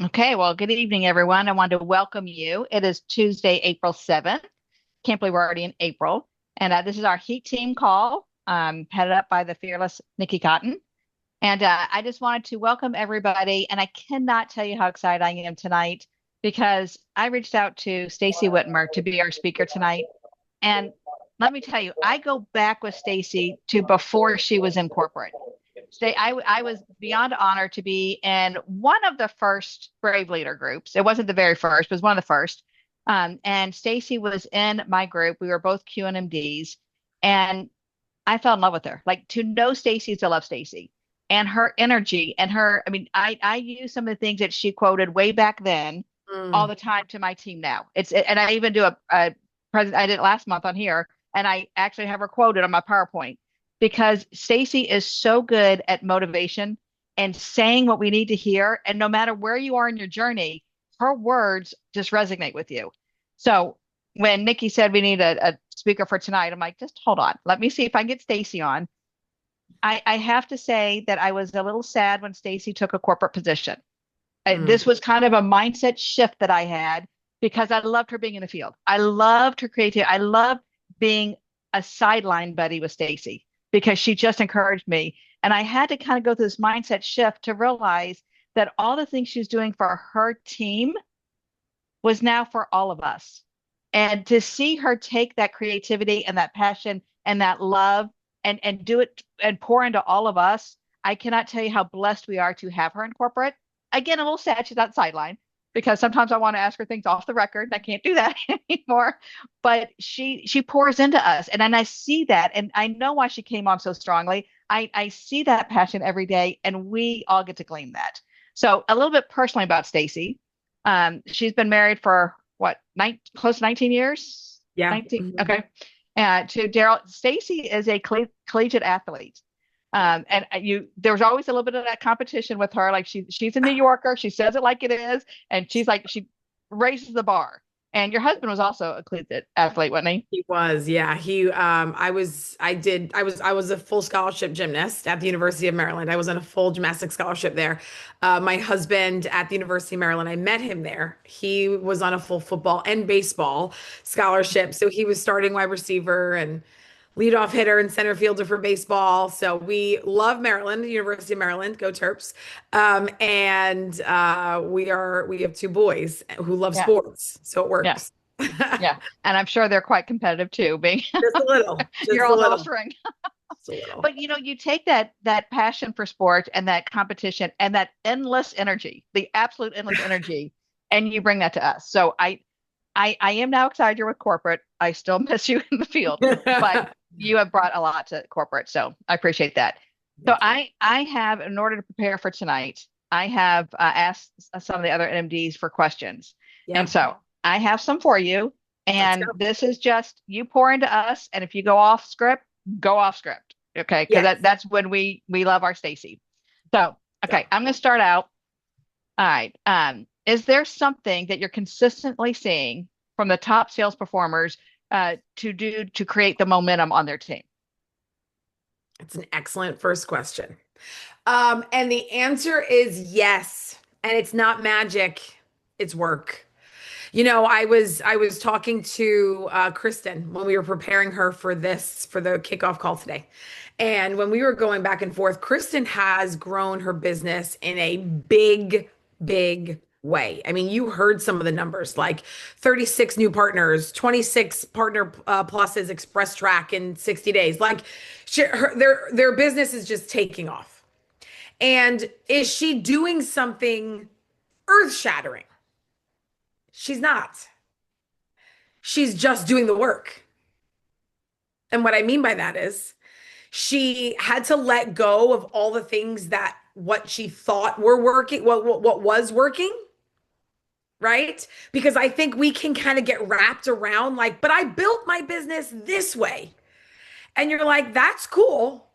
Okay, well, good evening, everyone. I wanted to welcome you. It is Tuesday, April 7th. Can't believe we're already in April. And this is our Heat Team call, headed up by the fearless Nikki Cotton. And I just wanted to welcome everybody. And I cannot tell you how excited I am tonight because I reached out to Stacey Whitmer to be our speaker tonight. And let me tell you, I go back with Stacey to before she was in corporate. I was beyond honored to be in one of the first Brave Leader groups. It wasn't the very first, but it was one of the first. And Stacy was in my group. We were both QNMDs, and I fell in love with her. Like to know Stacy is to love Stacy and her energy and her. I mean, I use some of the things that she quoted way back then all Mm. the time to my team now. And I even do a present. I did it last month on here, and I actually have her quoted on my PowerPoint because Stacy is so good at motivation and saying what we need to hear. And no matter where you are in your journey, her words just resonate with you. So when Nikki said we need a speaker for tonight, I'm like, just hold on. Let me see if I can get Stacy on. I have to say that I was a little sad when Stacy took a corporate position. Mm. This was kind of a mindset shift that I had because I loved her being in the field. I loved her creativity. I loved being a sideline buddy with Stacy because she just encouraged me. And I had to kind of go through this mindset shift to realize that all the things she's doing for her team was now for all of us. And to see her take that creativity and that passion and that love and do it and pour into all of us, I cannot tell you how blessed we are to have her in corporate. Again, a little sad she's not sideline because sometimes I want to ask her things off the record. And I can't do that anymore. But she pours into us. And then I see that and I know why she came on so strongly. I see that passion every day and we all get to glean that. So a little bit personally about Stacy. She's been married for what, close to 19 years? Yeah. 19. Mhm. Okay. To Daryl, Stacy is a collegiate athlete. And there was always a little bit of that competition with her. Like she's a New Yorker. She says it like it is. And she's like, she raises the bar. And your husband was also a collegiate athlete, wasn't he? He was, yeah. I was a full scholarship gymnast at the University of Maryland. I was on a full gymnastics scholarship there. My husband at the University of Maryland, I met him there. He was on a full football and baseball scholarship. So he was starting wide receiver and leadoff hitter and center fielder for baseball. So we love Maryland, University of Maryland, go Terps. And we have two boys who love Yeah. sports. So it Yeah. works. Yeah. And I'm sure they're quite competitive too, being Just a little, your just a old little, offspring. just a little. But you take that passion for sport and that competition and that endless energy, the absolute endless energy, and you bring that to us. So I am now excited you're with corporate. I still miss you in the field, but you have brought a lot to corporate, so I appreciate that. So Thank you. I have, in order to prepare for tonight, I have asked some of the other NMDs for questions, and Yeah, so I have some for you. let's And go. this is just you pour into us, and if you go off script, go off script, okay? Because Yes. that's when we love our Stacy. So Go. okay, I'm going to start out. All right. Is there something that you're consistently seeing from the top sales performers to do to create the momentum on their team? It's an excellent first question. And the answer is yes. And it's not magic, it's work. I was talking to Kristen when we were preparing her for the kickoff call today. And when we were going back and forth, Kristen has grown her business in a big, big way. I mean, you heard some of the numbers, like 36 new partners, 26 partner pluses express track in 60 days. Like their business is just taking off. And is she doing something earth shattering? She's not. She's just doing the work. And what I mean by that is she had to let go of all the things that what she thought were working, what was working, right? Because I think we can kind of get wrapped around like, but I built my business this way. And you're like, that's cool.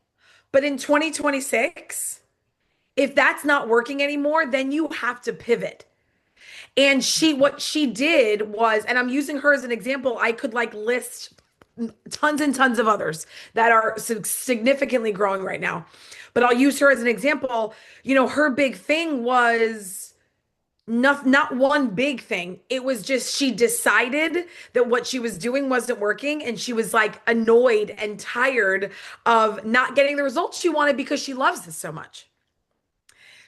But in 2026, if that's not working anymore, then you have to pivot. And what she did was, and I'm using her as an example, I could like list tons and tons of others that are significantly growing right now. But I'll use her as an example. Her big thing was Not one big thing. It was just she decided that what she was doing wasn't working, and she was like annoyed and tired of not getting the results she wanted because she loves this so much.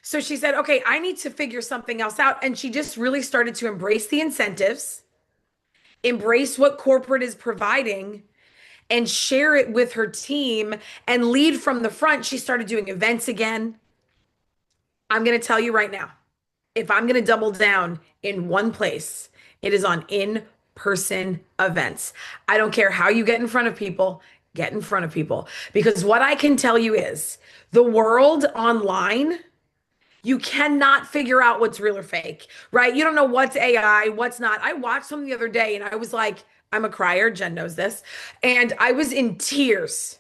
So she said, okay, I need to figure something else out. And she just really started to embrace the incentives, embrace what corporate is providing, and share it with her team and lead from the front. She started doing events again. I'm going to tell you right now, if I'm going to double down in one place, it is on in-person events. I don't care how you get in front of people, get in front of people. Because what I can tell you is the world online, you cannot figure out what's real or fake, right? You don't know what's AI, what's not. I watched something the other day and I was like, I'm a crier. Jen knows this. And I was in tears.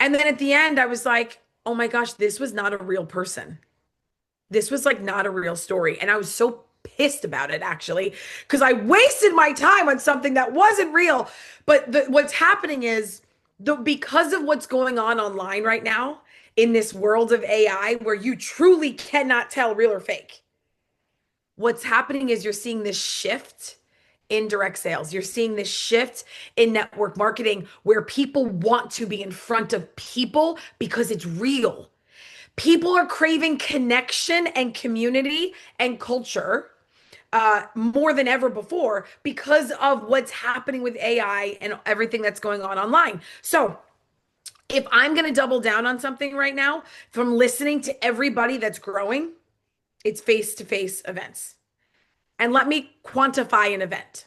And then at the end, I was like, oh my gosh, this was not a real person. This was like not a real story. And I was so pissed about it actually, because I wasted my time on something that wasn't real. But what's happening is because of what's going on online right now in this world of AI where you truly cannot tell real or fake, what's happening is you're seeing this shift in direct sales. You're seeing this shift in network marketing where people want to be in front of people because it's real. People are craving connection and community and culture more than ever before because of what's happening with AI and everything that's going on online. So, if I'm going to double down on something right now, from listening to everybody that's growing, it's face to face events. And let me quantify an event.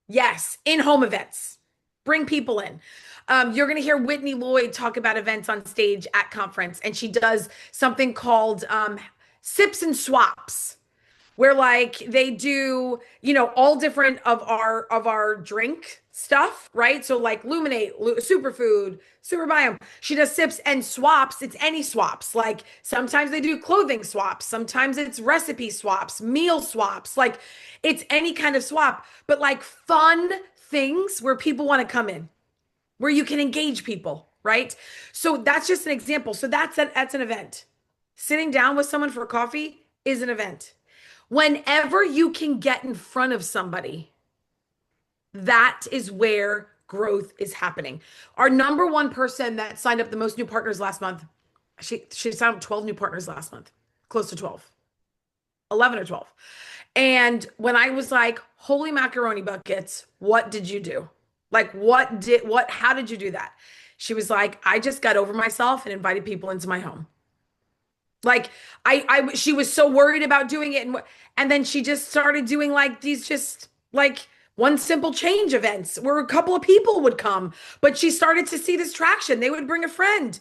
Yes, in home events. Bring people in. You're going to hear Whitney Lloyd talk about events on stage at conference, and she does something called sips and swaps, where like they do, all different of our drink stuff, right? So like Luminate, Superfood, Superbiome. She does sips and swaps. It's any swaps. Like sometimes they do clothing swaps, sometimes it's recipe swaps, meal swaps. Like it's any kind of swap, but like fun things where people want to come in, where you can engage people, right? So that's just an example. So that's an event. Sitting down with someone for coffee is an event. Whenever you can get in front of somebody, that is where growth is happening. Our number one person that signed up the most new partners last month, she signed up 12 new partners last month, close to 12, 11 or 12. And when I was like, holy macaroni buckets, what did you do? Like, how did you do that? She was like, I just got over myself and invited people into my home. Like she was so worried about doing it. And then she just started doing like these just like one simple change events where a couple of people would come, but she started to see this traction. They would bring a friend.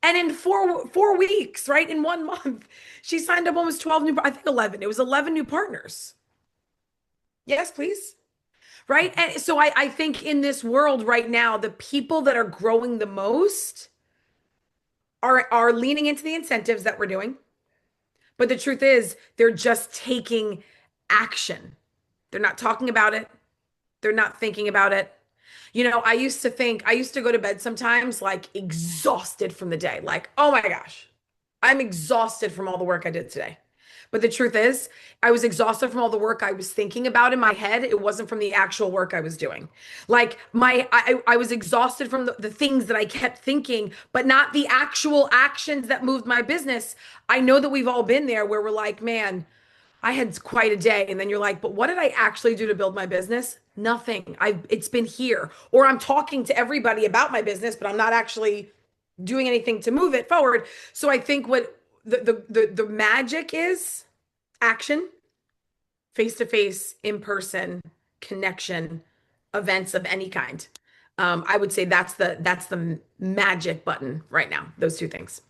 And in four weeks, right? In 1 month, she signed up almost 12 new, I think 11. It was 11 new partners. Yes, please. Right. And so I think in this world right now, the people that are growing the most are leaning into the incentives that we're doing. But the truth is, they're just taking action. They're not talking about it. They're not thinking about it. I used to go to bed sometimes like exhausted from the day. Like, oh my gosh, I'm exhausted from all the work I did today. But the truth is, I was exhausted from all the work I was thinking about in my head. It wasn't from the actual work I was doing. Like I was exhausted from the things that I kept thinking, but not the actual actions that moved my business. I know that we've all been there where we're like, man, I had quite a day. And then you're like, but what did I actually do to build my business? Nothing. It's been here. Or I'm talking to everybody about my business, but I'm not actually doing anything to move it forward. So I think what the magic is action, face to face, in person, connection, events of any kind. I would say that's the magic button right now. Those two things.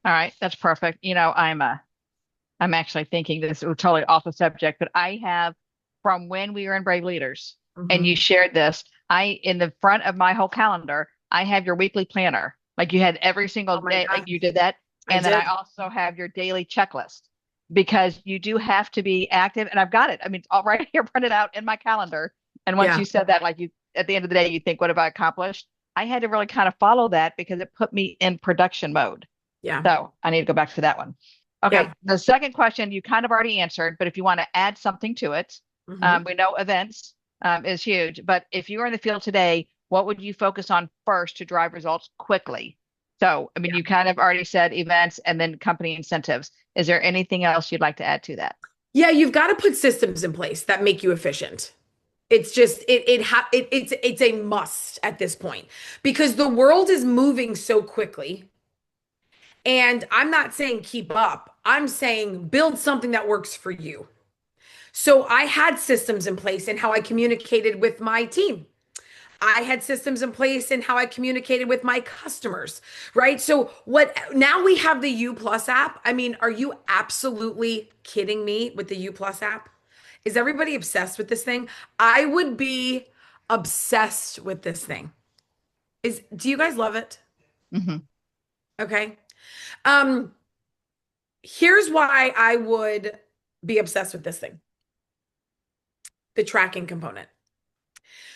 All right, that's perfect. I'm actually thinking this is totally off the subject, but I have from when we were in Brave Leaders and you Mhm. shared this, in the front of my whole calendar, I have your weekly planner. Like you had every single Oh my day, like God, you did that. I And then I did. also have your daily checklist because you do have to be active. And I've got it. I mean, it's all right here printed out in my calendar. And once Yeah, you said that, like at the end of the day, you think, what have I accomplished? I had to really kind of follow that because it put me in production mode. yeah. So I need to go back to that one. Okay, Yeah. the second question you kind of already answered, but if you want to add something to it, Hmm. we know events is huge, but if you were in the field today, what would you focus on first to drive results quickly? So, I mean, you kind of already said events and then company incentives. Is there anything else you'd like to add to that? Yeah, you've got to put systems in place that make you efficient. It's just it's a must at this point because the world is moving so quickly. And I'm not saying keep up. I'm saying build something that works for you. So I had systems in place in how I communicated with my team. I had systems in place in how I communicated with my customers, right? So what now we have the U Plus app. I mean, are you absolutely kidding me with the U Plus app? Is everybody obsessed with this thing? I would be obsessed with this thing. Do you guys love it? Hmm. Okay. Um, Here's why I would be obsessed with this thing, the tracking component.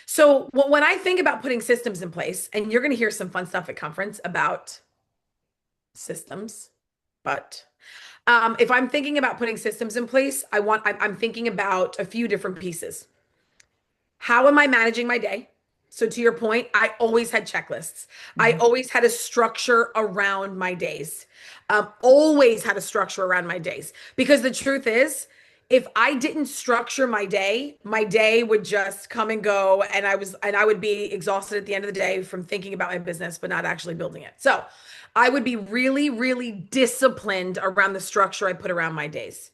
So when I think about putting systems in place, and you're going to hear some fun stuff at conference about systems, but if I'm thinking about putting systems in place, I'm thinking about a few different pieces. How am I managing my day? So, to your point, I always had checklists. I Hmm. always had a structure around my days. Always had a structure around my days. Because the truth is, if I didn't structure my day would just come and go, and I would be exhausted at the end of the day from thinking about my business, but not actually building it. So, I would be really, really disciplined around the structure I put around my days,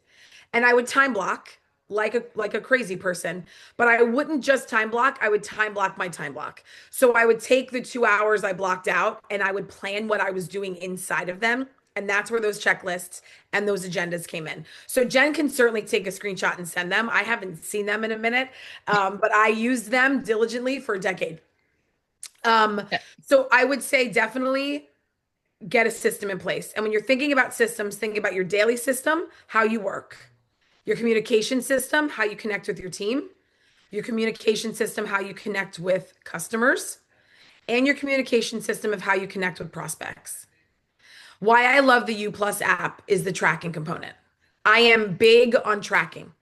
and I would time block like a crazy person, but I wouldn't just time block, I would time block my time block. So I would take the 2 hours I blocked out and I would plan what I was doing inside of them, and that's where those checklists and those agendas came in. So Jen can certainly take a screenshot and send them. I haven't seen them in a minute, but I used them diligently for a decade. um, Yeah. so I would say definitely get a system in place. And when you're thinking about systems, think about your daily system, how you work, your communication system, how you connect with your team, your communication system, how you connect with customers, and your communication system of how you connect with prospects. Why I love the U Plus app is the tracking component. I am big on tracking.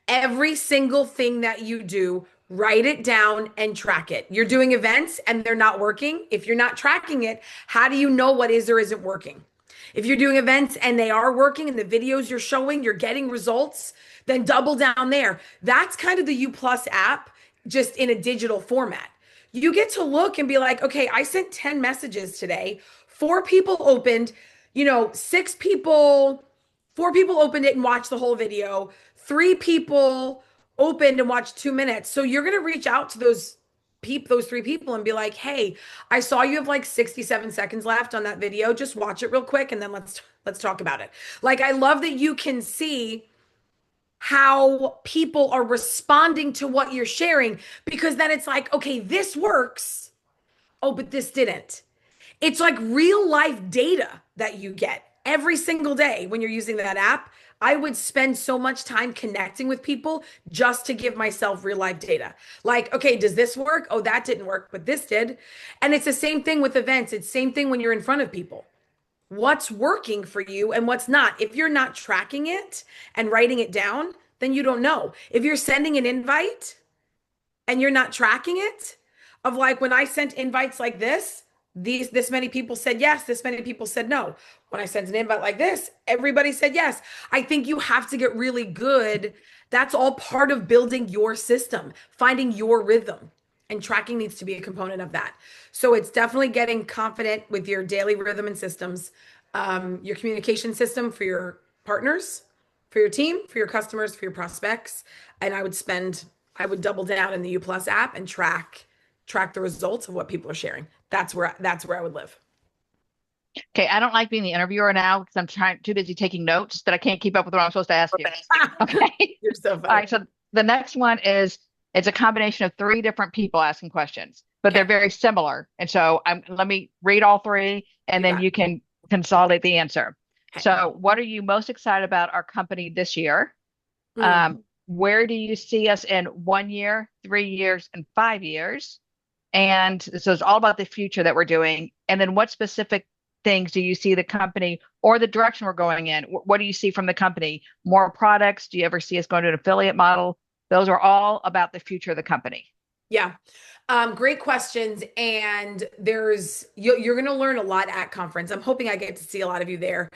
Every single thing that you do, write it down and track it. You're doing events and they're not working. If you're not tracking it, how do you know what is or isn't working? If you're doing events and they are working and the videos you're showing, you're getting results, then double down there. That's kind of the U Plus app, just in a digital format. You get to look and be like, okay, I sent 10 messages today. Four people opened, six people, four people opened it and watched the whole video. Three people opened and watched 2 minutes. So you're going to reach out to those three people and be like, hey, I saw you have like 67 seconds left on that video. Just watch it real quick and then let's talk about it. Like, I love that you can see how people are responding to what you're sharing, because then it's like, okay, this works. Oh, but this didn't. It's like real life data that you get every single day when you're using that app. I would spend so much time connecting with people just to give myself real life data. Like, okay, does this work? Oh, that didn't work, but this did. And it's the same thing with events. It's the same thing when you're in front of people. What's working for you and what's not? If you're not tracking it and writing it down, then you don't know. If you're sending an invite and you're not tracking it, of like, when I sent invites like this many people said yes, this many people said no. When I sent an invite like this, everybody said yes. I think you have to get really good. That's all part of building your system, finding your rhythm, and tracking needs to be a component of that. So it's definitely getting confident with your daily rhythm and systems, your communication system for your partners, for your team, for your customers, for your prospects. And I would double down in the U Plus app and track the results of what people are sharing. That's where I would live. Okay, I don't like being the interviewer now because I'm too busy taking notes that I can't keep up with what I'm supposed to ask you. Okay. You're so All funny. right, so the next one is it's a combination of three different people asking questions, but they're Okay, very similar. And so let me read all three and you then got you can consolidate the answer. it. Okay. So, what are you most excited about our company this year? Mm. Where do you see us in 1 year, 3 years, and 5 years? And so it's all about the future that we're doing. And then what specific things do you see the company or the direction we're going in? What do you see from the company? More products? Do you ever see us going to an affiliate model? Those are all about the future of the company. Yeah. Great questions. And you're going to learn a lot at conference. I'm hoping I get to see a lot of you there.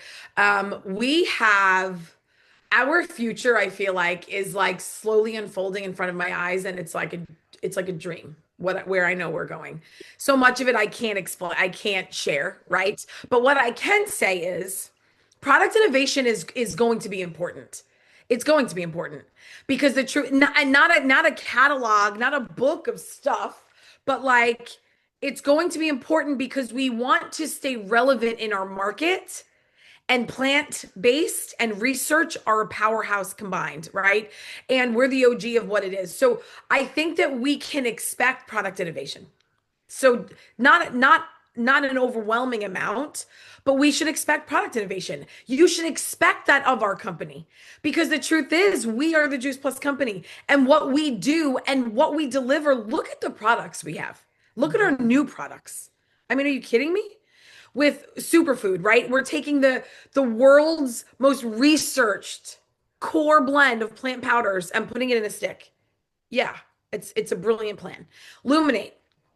We have our future, I feel like, is like slowly unfolding in front of my eyes, and it's like a dream. Where I know we're going. So much of it I can't explain, I can't share, right? But what I can say is product innovation is going to be important. It's going to be important because the truth, not a catalog, not a book of stuff, but like it's going to be important because we want to stay relevant in our market, and plant-based and research are a powerhouse combined, right? And we're the OG of what it is. So I think that we can expect product innovation. So not an overwhelming amount, but we should expect product innovation. You should expect that of our company because the truth is we are the Juice Plus company, and what we do and what we deliver, look at the products we have. Look at our new products. I mean, are you kidding me? With superfood, right? We're taking the world's most researched core blend of plant powders and putting it in a stick. Yeah, it's a brilliant plan. Luminate.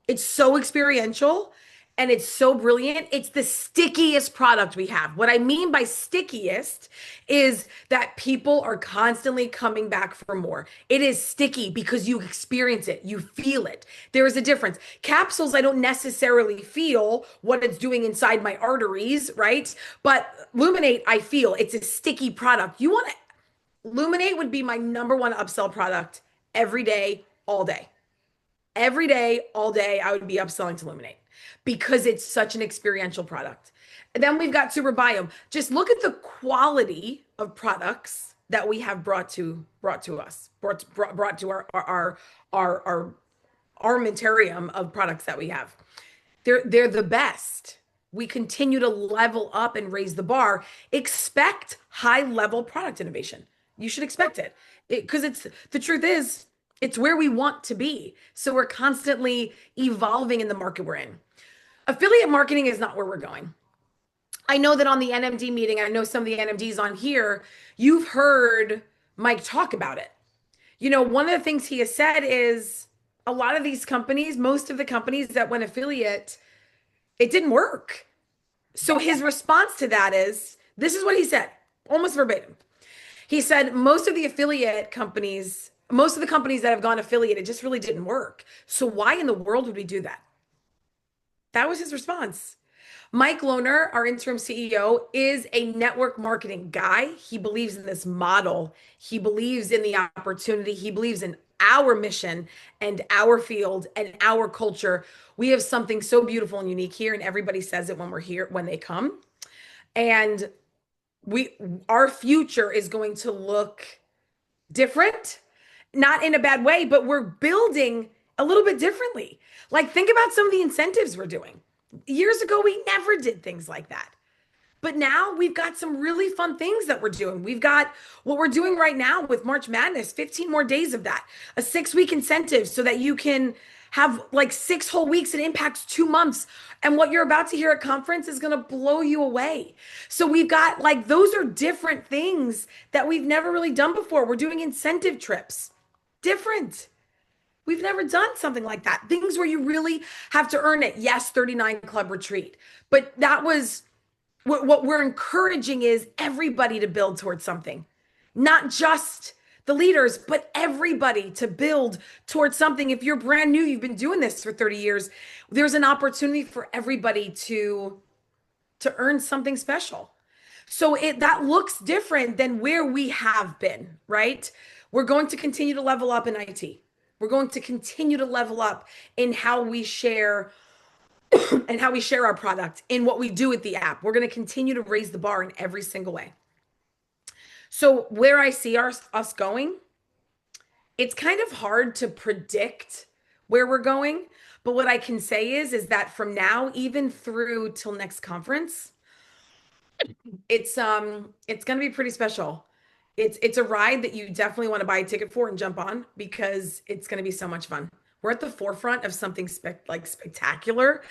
It's so experiential and it's so brilliant. It's the stickiest product we have. What I mean by stickiest is that people are constantly coming back for more. It is sticky because you experience it, you feel it. There is a difference. Capsules, I don't necessarily feel what it's doing inside my arteries, right? But Luminate, I feel it's a sticky product. You want to Luminate would be my number one upsell product every day, all day. Every day, all day, I would be upselling to Luminate because it's such an experiential product. And then we've got Super Biome. Just look at the quality of products that we have brought to us, brought to our armamentarium of products that we have. They're the best. We continue to level up and raise the bar. Expect high level product innovation. You should expect it because it's the truth is it's where we want to be. So we're constantly evolving in the market we're in. Affiliate marketing is not where we're going. I know that on the NMD meeting, I know some of the NMDs on here, you've heard Mike talk about it. You know, one of the things he has said is a lot of these companies, most of the companies that went affiliate, it didn't work. So his response to that is this is what he said, almost verbatim. He said most of the affiliate companies, most of the companies that have gone affiliate, it just really didn't work. So why in the world would we do that? That was his response. Mike Lohner, our interim CEO, is a network marketing guy. He believes in this model. He believes in the opportunity. He believes in our mission and our field and our culture. We have something so beautiful and unique here, and everybody says it when we're here, when they come. And our future is going to look different, not in a bad way, but we're building a little bit differently. Like, think about some of the incentives we're doing. Years ago, we never did things like that. But now we've got some really fun things that we're doing. We've got what we're doing right now with March Madness, 15 more days of that, a 6-week incentive so that you can have like 6 whole weeks. It impacts 2 months. And what you're about to hear at conference is going to blow you away. So we've got like, those are different things that we've never really done before. We're doing incentive trips, different. We've never done something like that. Things where you really have to earn it. Yes, 39 Club Retreat. But that was what we're encouraging is everybody to build towards something, not just the leaders, but everybody to build towards something. If you're brand new, you've been doing this for 30 years, there's an opportunity for everybody to earn something special. So that looks different than where we have been, right? We're going to continue to level up in IT. We're going to continue to level up in how we share and how we share our product in what we do with the app. We're going to continue to raise the bar in every single way. So where I see us going, it's kind of hard to predict where we're going. But what I can say is that from now, even through till next conference, it's going to be pretty special. It's a ride that you definitely want to buy a ticket for and jump on because it's going to be so much fun. We're at the forefront of something spectacular.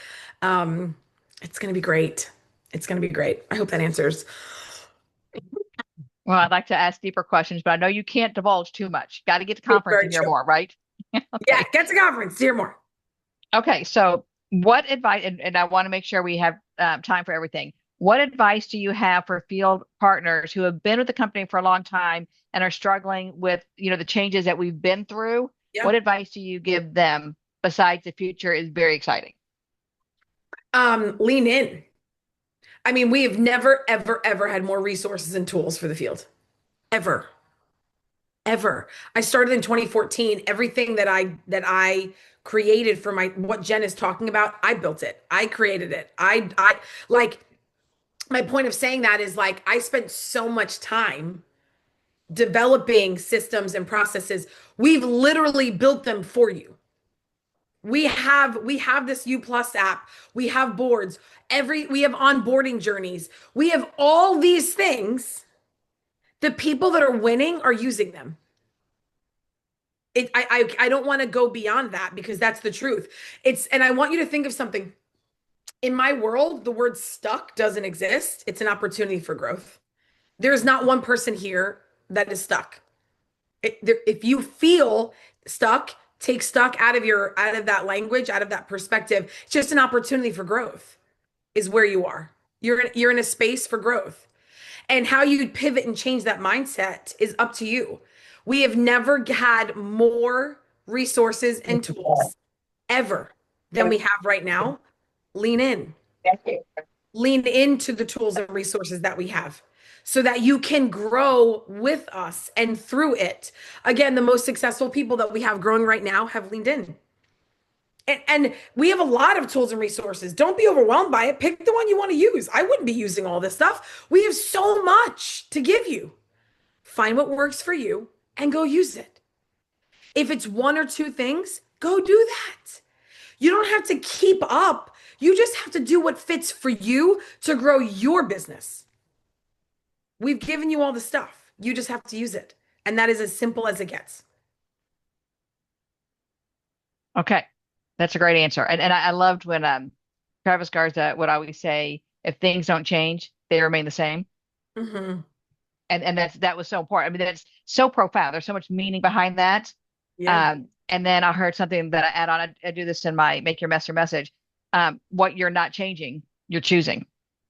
It's going to be great. It's going to be great. I hope that answers. Well, I'd like to ask deeper questions, but I know you can't divulge too much. Got to get to It's conference very and hear true. more, right? Yeah, Okay. get to conference. Hear more. Okay. So, what advice, and I want to make sure we have time for everything. What advice do you have for field partners who have been with the company for a long time and are struggling with, the changes that we've been through? Yeah. What advice do you give them besides the future is very exciting? Lean in. I mean, we have never, ever, ever had more resources and tools for the field. Ever. Ever. I started in 2014. Everything that I created for my what Jen is talking about, I built it. I created it. I like my point of saying that is like I spent so much time developing systems and processes. We've literally built them for you. We have this U Plus app. We have boards. We have onboarding journeys. We have all these things. The people that are winning are using them. I don't want to go beyond that because that's the truth. And I want you to think of something. In my world, the word stuck doesn't exist. It's an opportunity for growth. There's not one person here that is stuck. If you feel stuck, take stuck out of that language, out of that perspective. It's just an opportunity for growth is where you are. You're in a space for growth. And how you pivot and change that mindset is up to you. We have never had more resources and tools ever than we have right now. Lean in. Lean into the tools and resources that we have so that you can grow with us and through it. Again, the most successful people that we have growing right now have leaned in. And we have a lot of tools and resources. Don't be overwhelmed by it. Pick the one you want to use. I wouldn't be using all this stuff. We have so much to give you. Find what works for you and go use it. If it's one or two things, go do that. You don't have to keep up. You just have to do what fits for you to grow your business. We've given you all the stuff. You just have to use it. And that is as simple as it gets. Okay. That's a great answer. And I loved when Travis Garza would always say, if things don't change, they remain the same. Hmm. And that was so important. I mean, that's so profound. There's so much meaning behind that. Yeah. And then I heard something that I add on. I do this in my Make Your Mess Your Message. What you're not changing, you're choosing.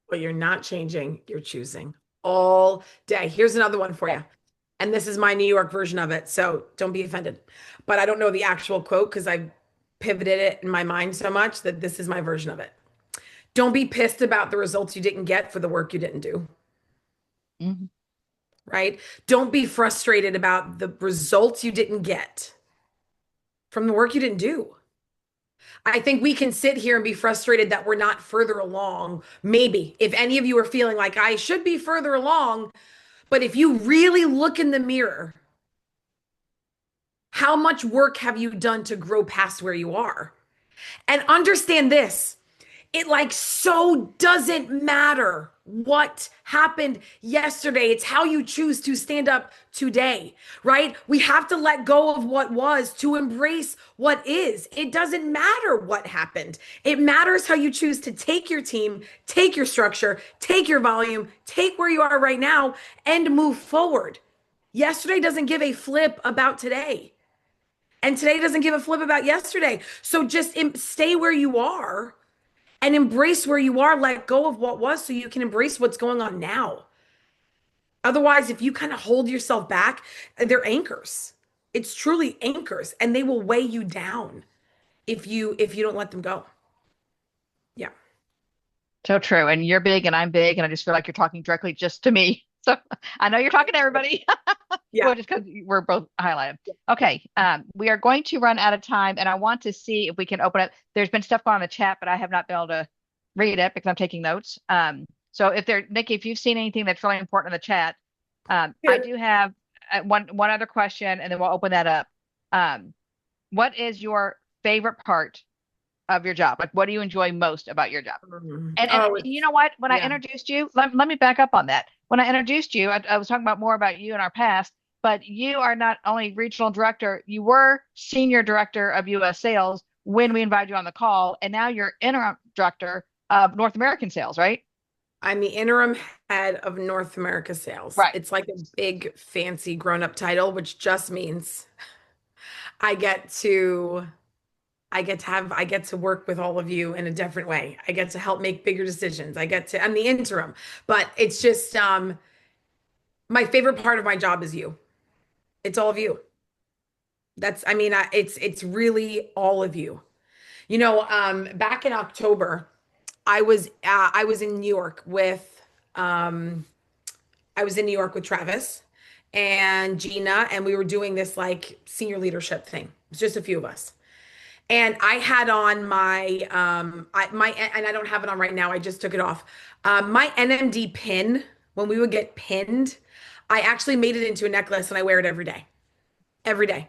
But you're not changing, you're choosing all day. Here's another one for you. And this is my New York version of it. So don't be offended. But I don't know the actual quote because I pivoted it in my mind so much that this is my version of it. Don't be pissed about the results you didn't get for the work you didn't do, Mhm. right? Don't be frustrated about the results you didn't get from the work you didn't do. I think we can sit here and be frustrated that we're not further along. Maybe if any of you are feeling like I should be further along, but if you really look in the mirror, how much work have you done to grow past where you are? And understand this, it like so doesn't matter what happened yesterday. It's how you choose to stand up today, right? We have to let go of what was to embrace what is. It doesn't matter what happened. It matters how you choose to take your team, take your structure, take your volume, take where you are right now, and move forward. Yesterday doesn't give a flip about today. And today doesn't give a flip about yesterday. So just stay where you are and embrace where you are, let go of what was so you can embrace what's going on now. Otherwise, if you kind of hold yourself back, they're anchors. It's truly anchors and they will weigh you down if you don't let them go. Yeah. So true. And you're big and I'm big, and I just feel like you're talking directly just to me. So I know you're talking to everybody. Yeah. Well, just because we're both highlighted. Okay. We are going to run out of time, and I want to see if we can open it. There's been stuff going on in the chat, but I have not been able to read it because I'm taking notes. So if there, Nikki, if you've seen anything that's really important in the chat, I Here. do have one other question, and then we'll open that up. Um, what is your favorite part of your job? Like, what do you enjoy most about your job? And Oh, you know what? When I yeah. introduced you, let me back up on that. When I introduced you, I was talking about more about you in our past, but you are not only regional director, you were senior director of US sales when we invited you on the call, and now you're interim director of North American sales, right? I'm the interim head of North America sales. Right. It's like a big, fancy grown-up title, which just means I get to I get to work with all of you in a different way. I get to help make bigger decisions. I'm the interim, but it's just my favorite part of my job is you. It's all of you. It's really all of you. Back in October, I was in New York with um I was in New York with Travis and Gina, and we were doing this like senior leadership thing. It was just a few of us. And I had on and I don't have it on right now. I just took it off. My NMD pin, when we would get pinned, I actually made it into a necklace and I wear it every day. Every day.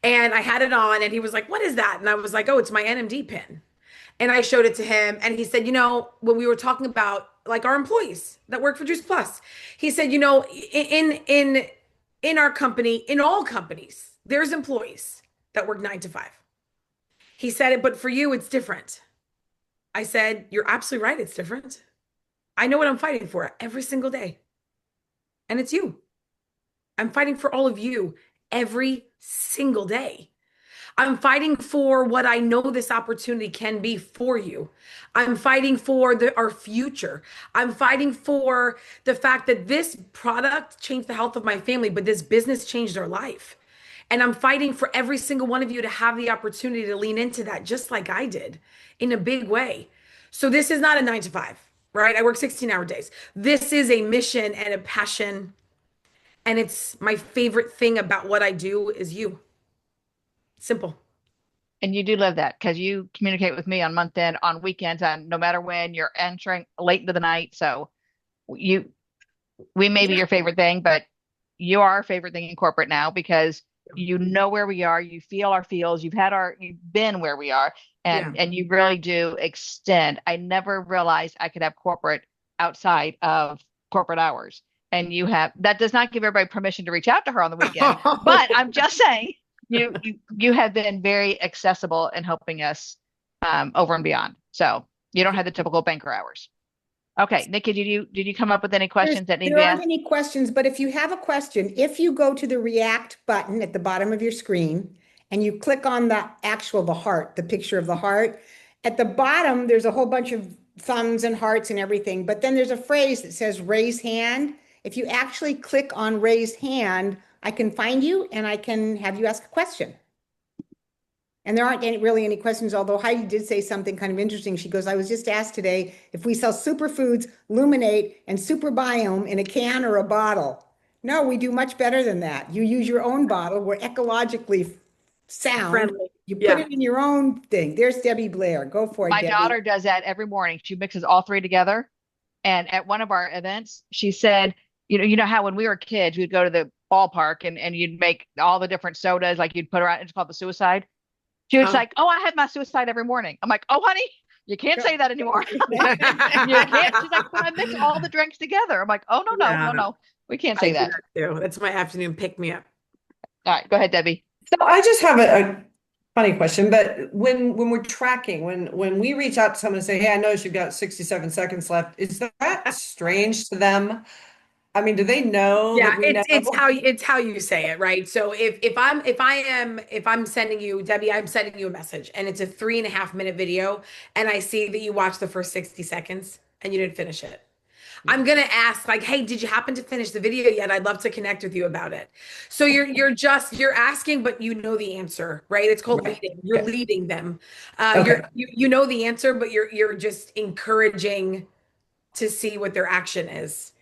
And I had it on and he was like, "What is that?" And I was like, "Oh, it's my NMD pin." And I showed it to him and he said, when we were talking about like our employees that work for Juice Plus, he said, in our company, in all companies, there's employees that work 9 to 5. He said it, but for you, it's different. I said, "You're absolutely right. It's different. I know what I'm fighting for every single day. And it's you. I'm fighting for all of you every single day. I'm fighting for what I know this opportunity can be for you. I'm fighting for our future. I'm fighting for the fact that this product changed the health of my family, but this business changed our life. And I'm fighting for every single one of you to have the opportunity to lean into that just like I did in a big way. So this is not a 9 to 5, right? I work 16-hour days. This is a mission and a passion. And it's my favorite thing about what I do is you. Simple. And you do live that because you communicate with me on month end, on weekends, and no matter when you're entering late into the night. So you, we may be your favorite thing, but you are our favorite thing in corporate now because you know where we are, you feel our feels, you've been where we are, Yeah. and you really do extend. I never realized I could have corporate outside of corporate hours. And that does not give everybody permission to reach out to her on the weekend, but I'm just saying you have been very accessible in helping us over and beyond. So you don't have the typical banker hours. Okay, Nikki, did you come up with any questions that need to There be aren't asked? any questions, but if you have a question, if you go to the React button at the bottom of your screen and you click on the heart, the picture of the heart, at the bottom, there's a whole bunch of thumbs and hearts and everything, but then there's a phrase that says raise hand. If you actually click on raise hand, I can find you and I can have you ask a question. And there aren't really any questions, although Heidi did say something kind of interesting. She goes, "I was just asked today if we sell superfoods, luminate, and superbiome in a can or a bottle." No, we do much better than that. You use your own bottle. We're ecologically sound. Friendly. You put Yeah. it in your own thing. There's Debbie Blair. Go for it, My Debbie. daughter does that every morning. She mixes all three together. And at one of our events, she said, you know how when we were kids, we'd go to the ballpark and you'd make all the different sodas, like you'd put around, it's called the suicide. She was Oh. like, "Oh, I have my suicide every morning." I'm like, "Oh, honey, you can't say that anymore." You can't. She's like, "But I mix all the drinks together." I'm like, "Oh, no, no, no, Yeah, no. We can't I say do that." that too. That's my afternoon pick me up. All right, go ahead, Debbie. So I just have a funny question, but when we're tracking, when we reach out to someone and say, "Hey, I noticed you've got 67 seconds left," is that strange to them? I mean, do they know Yeah, that we know? it's how you say it, right? So if I'm sending you, Debbie, I'm sending you a message and it's a 3.5 minute video and I see that you watched the first 60 seconds and you didn't finish it. I'm gonna ask like, "Hey, did you happen to finish the video yet? I'd love to connect with you about it." So you're asking, but you know the answer, right? It's called Right. leading. You're Okay. leading them. Okay. You know the answer, but you're just encouraging to see what their action is.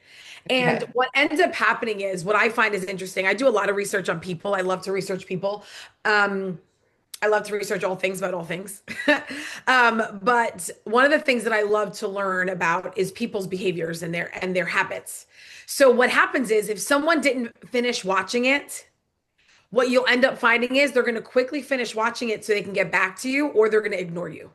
And Okay. what ends up happening is what I find is interesting. I do a lot of research on people. I love to research people. I love to research all things about all things. But one of the things that I love to learn about is people's behaviors and their habits. So what happens is if someone didn't finish watching it, what you'll end up finding is they're going to quickly finish watching it so they can get back to you, or they're going to ignore you.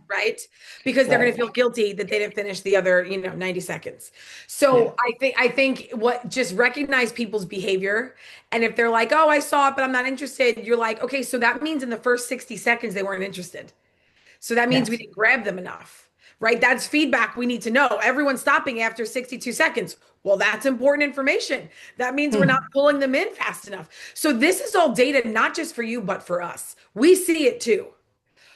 Right? Because they're going to Right. feel guilty that they didn't finish the other, 90 seconds. Yeah. So I think what just recognize people's behavior. And if they're like, "Oh, I saw it, but I'm not interested," you're like, "Okay, so that means in the first 60 seconds they weren't interested. So that means we Yes. didn't grab them enough." right? That's feedback we need to know. Everyone's stopping after 62 seconds. Well, that's important information. That means we're not pulling them in fast enough. So this is all data, not just for you, but for us. We see it too.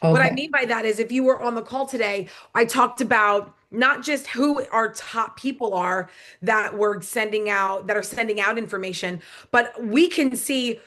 What I Okay. mean by that is if you were on the call today, I talked about not just who our top people are that are sending out information, but we can see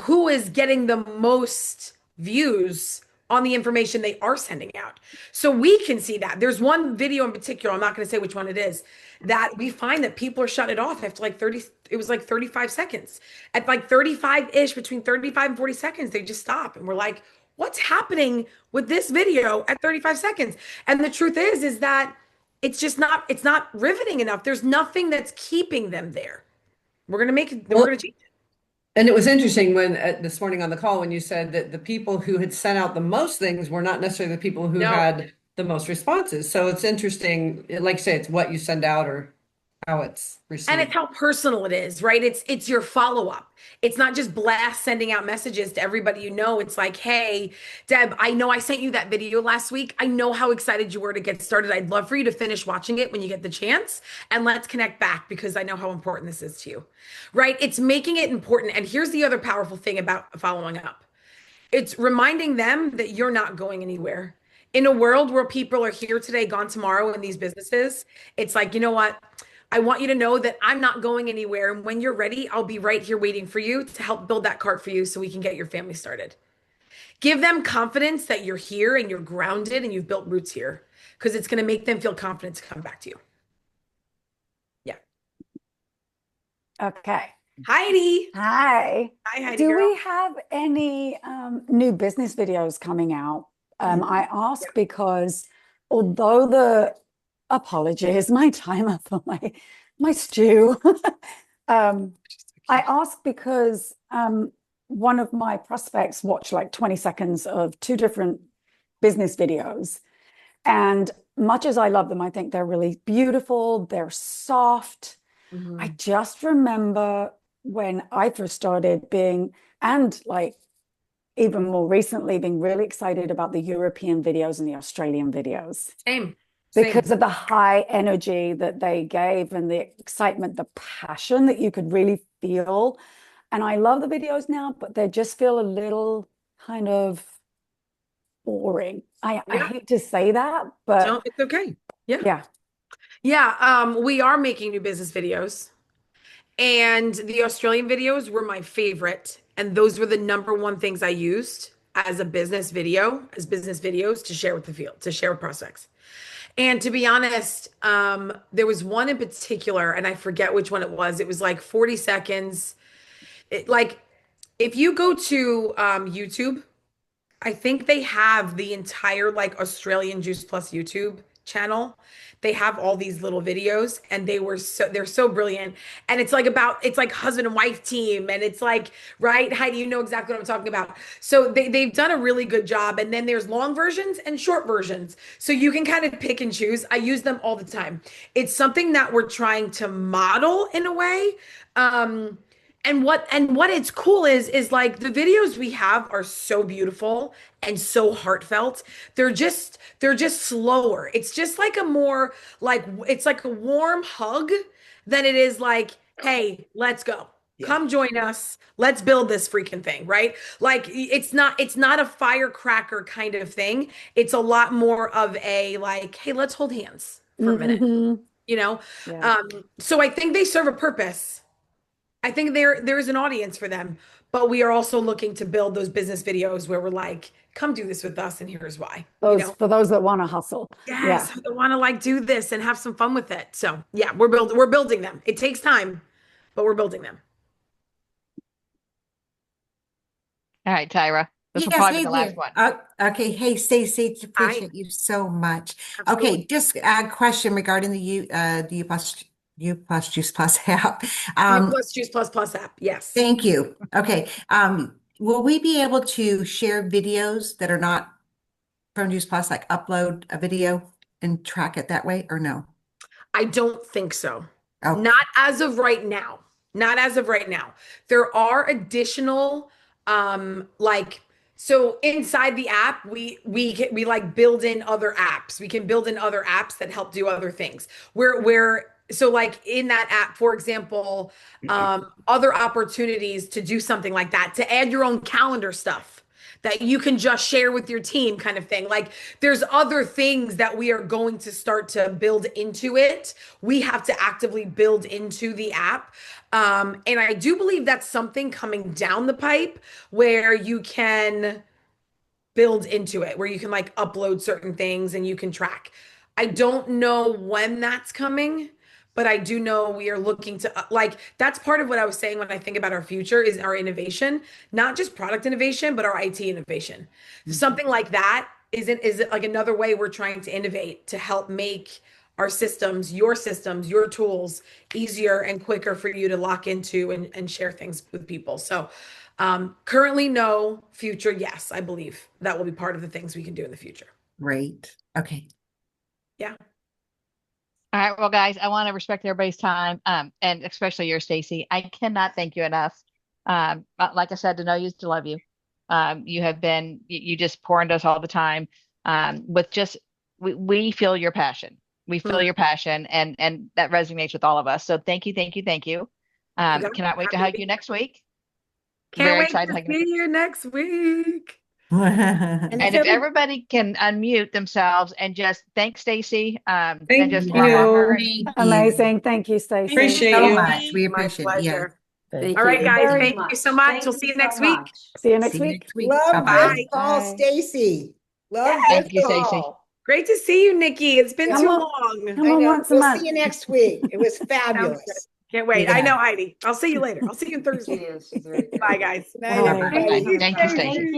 who is getting the most views on the information they are sending out. So we can see that. There's one video in particular, I'm not going to say which one it is, that we find that people are shutting it off after like 30, it was like 35 seconds. At like 35-ish, between 35 and 40 seconds, they just stop. And we're like, what's happening with this video at 35 seconds? And the truth is that it's not riveting enough. There's nothing that's keeping them there. We're Well, going to change it. and it was interesting when this morning on the call when you said that the people who had sent out the most things were not necessarily the people who No. had the most responses. So it's interesting, like you say, it's what you send out or how it's And it's received. how personal it is, right? It's your follow-up. It's not just blast sending out messages to everybody you know. It's like, hey, Deb, I know I sent you that video last week. I know how excited you were to get started. I'd love for you to finish watching it when you get the chance. And let's connect back because I know how important this is to you. Right? It's making it important. And here's the other powerful thing about following up. It's reminding them that you're not going anywhere. In a world where people are here today, gone tomorrow in these businesses, it's like, you know what? I want you to know that I'm not going anywhere. And when you're ready, I'll be right here waiting for you to help build that cart for you so we can get your family started. Give them confidence that you're here and you're grounded and you've built roots here because it's going to make them feel confident to come back to you. Yeah. Okay. Heidi. Hi. Hi, Heidi Do girl. we have any new business videos coming out? I ask because although apologies, my timer for my stew. I ask because one of my prospects watched like 20 seconds of two different business videos. And much as I love them, I think they're really beautiful, they're soft. I Mhm. just remember when I first started being, and like even more recently, being really excited about the European videos and the Australian videos Same. Same. because of the high energy that they gave and the excitement, the passion that you could really feel. And I love the videos now, but they just feel a little kind of boring. I Yeah. hate to say that, but So it's okay. Yeah. yeah. Yeah. We are making new business videos. And the Australian videos were my favorite. And those were the number one things I used as a business video, as business videos to share with the field, to share with prospects. And to be honest, there was one in particular, and I forget which one it was. It was like 40 seconds. Like if you go to YouTube, I think they have the entire like Australian Juice Plus YouTube channel. They have all these little videos and they're so brilliant. And it's like husband and wife team and it's like, right, Heidi, you know exactly what I'm talking about. So they've done a really good job. And then there's long versions and short versions. So you can kind of pick and choose. I use them all the time. It's something that we're trying to model in a way. And what it's cool is like the videos we have are so beautiful and so heartfelt. They're just slower. It's just like a more like it's like a warm hug than it is like, hey, let's go. Come join us. Let's build this freaking thing, right? Like it's not a firecracker kind of thing. It's a lot more of a like, hey, let's hold hands for a minute, Mhm. you know? Yeah. Um, so I think they serve a purpose. I think there's an audience for them, but we are also looking to build those business videos where we're like, come do this with us, and here's why. For those that want to hustle. Yeah. Yes, I want to like do this and have some fun with it. So yeah, we're building them. It takes time, but we're building them. All right, Tyra. This will Yes, probably be hey the last there. one. Okay, hey Stacey, Hi, appreciate you so much. absolutely. Okay, just a question regarding the U plus Juice Plus app. U Um, plus Juice plus plus app. Yes. Thank you. Okay, will we be able to share videos that are not from Juice Plus, like upload a video and track it that way, or no? I don't think so. Okay, Not as of right now. Not as of right now. There are additional like So inside the app, we like build in other apps. We can build in other apps that help do other things. So like in that app, for example, other opportunities to do something like that, to add your own calendar stuff that you can just share with your team kind of thing. Like there's other things that we are going to start to build into it. We have to actively build into the app. And I do believe that's something coming down the pipe where you can build into it, where you can like upload certain things and you can track. I don't know when that's coming, but I do know we are looking to like that's part of what I was saying when I think about our future is our innovation, not just product innovation, but our IT innovation. Something like that is it like another way we're trying to innovate to help make our systems, your tools easier and quicker for you to lock into and share things with people. So currently, no. Future, yes. I believe that will be part of the things we can do in the future. Great. Okay. Yeah. All right, well, guys, I want to respect everybody's time, and especially yours, Stacey. I cannot thank you enough. Like I said, to know you is to love you. You have been, you just pour into us all the time. With just, we feel your passion. We feel your passion, and that resonates with all of us. So thank you, thank you, thank you. Cannot wait to hug you next week. Can't Very wait excited to to hug you. see you next week. And And if everybody can unmute themselves and just thank Stacey, and Thank just you. love her. Thank you Amazing. Thank you, Stacey. Appreciate so you. much. We My appreciate it. Yeah. pleasure. Thank All right, you. guys. Very Thank you so much. We'll see you next week. See you next See you week. next week. Love Bye-bye. this call, Bye. Stacy. Love Yes. this Thank you, Stacey. call. Great to see you, Nikki. It's been Come too on. long. Come I on know. once a We'll month. see you next week. It was Sounds good. fabulous. Can't wait. Yeah. I know, Heidi. I'll see you later. I'll see you on She Thursday. is. She's very good. Bye, guys. Night, Bye. everybody. Bye. Thank you, Stacey.